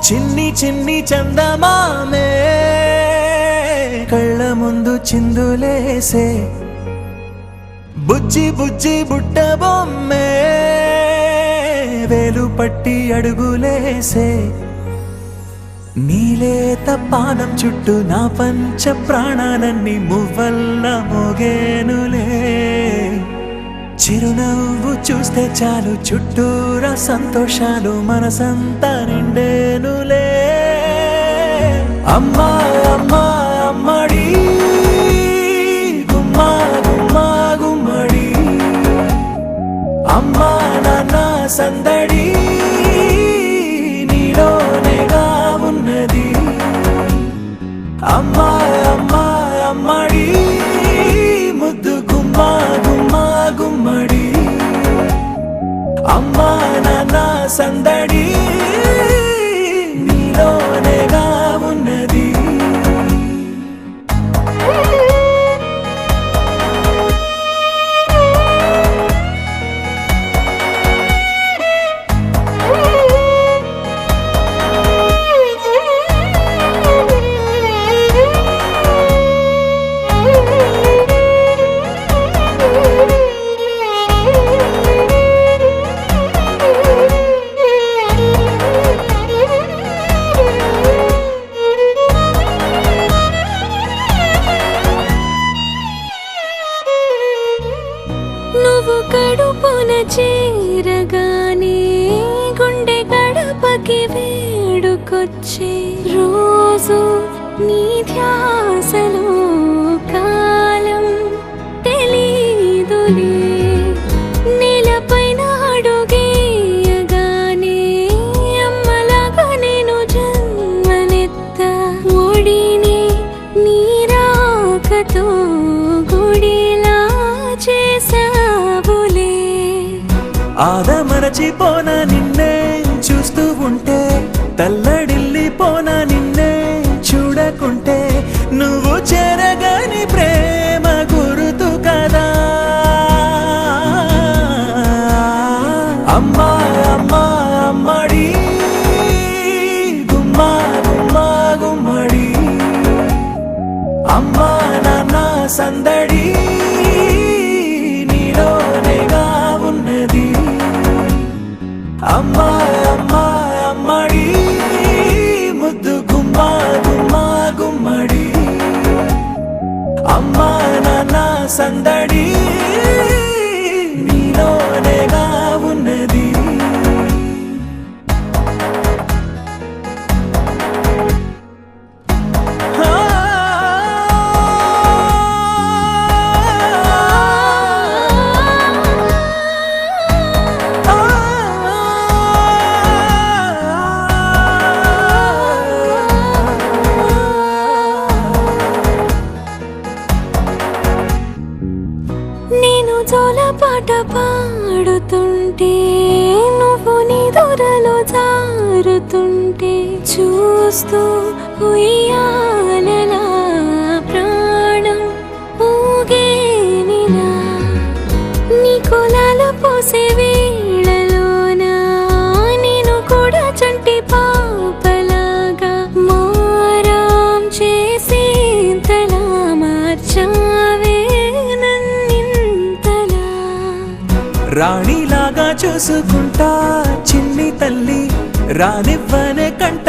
చిన్ని చిన్ని చందమామే కళ్ళ ముందు చిందులేసే బుజ్జి బుజ్జి బుట్ట బొమ్మే వేలు పట్టి అడుగులేసే నీలేత పానం చుట్టూ నా పంచ ప్రాణాలన్నీ మువ్వల్ల మోగేనులే చిరునవ్వు చూస్తే చాలు చుట్టూరా సంతోషాలు మనసంతా నిండేనులే అమ్మా అమ్మా అమ్మడి గుమ్మా గుమ్మా గుమ్మడి అమ్మా నాన్న సందడి నీలోనేగా ఉన్నది అమ్మా అమ్మా అమ్మడి ముద్దు గుమ్మా గుమ్మా గుమ్మడి అమ్మా నాన్న సందడి నీలోనేగా ఉన్నది నువ్వు కడుపున చేరగానే గుండె గడపకి వేడుకొచ్చే రోజు నీ ధ్యాసలో కాలం తెలీదులే నేలపైన అడుగేయగానే అమ్మలాగా నేను జన్మనెత్త ఒడిని నీ రాకతో గుడిలా చేసావులే ఆదమరచిపోనా నిన్నే చూస్తూ ఉంటే తల్లడిల్లిపోనా నిన్నే చూడకుంటే నువ్వు చెరగని ప్రేమ గురుతు కదా అమ్మా అమ్మా అమ్మడి గుమ్మా గుమ్మా గుమ్మడి అమ్మా నాన్న సందడి నీలోనేగా ఉన్నది అమ్మా అమ్మా అమ్మడి ముద్దు గుమ్మా గుమ్మా గుమ్మడి అమ్మా నాన్న సందడి నీలోనేగా ఉన్నది నేను జోలపాట పాడుతుంటే నువ్వు నీ దూరలో జారుతుంటే చూస్తూ ఉయ్యాలలా ప్రాణం ఊగేనిలా నీ కులాలు పోసే వేళలోనా నేను కూడా చంటి పాపలాగా మారాం చేసేంతలా మార్చావే రాణిలాగా చూసుకుంటా చిన్ని తల్లి రానివ్వనే కంట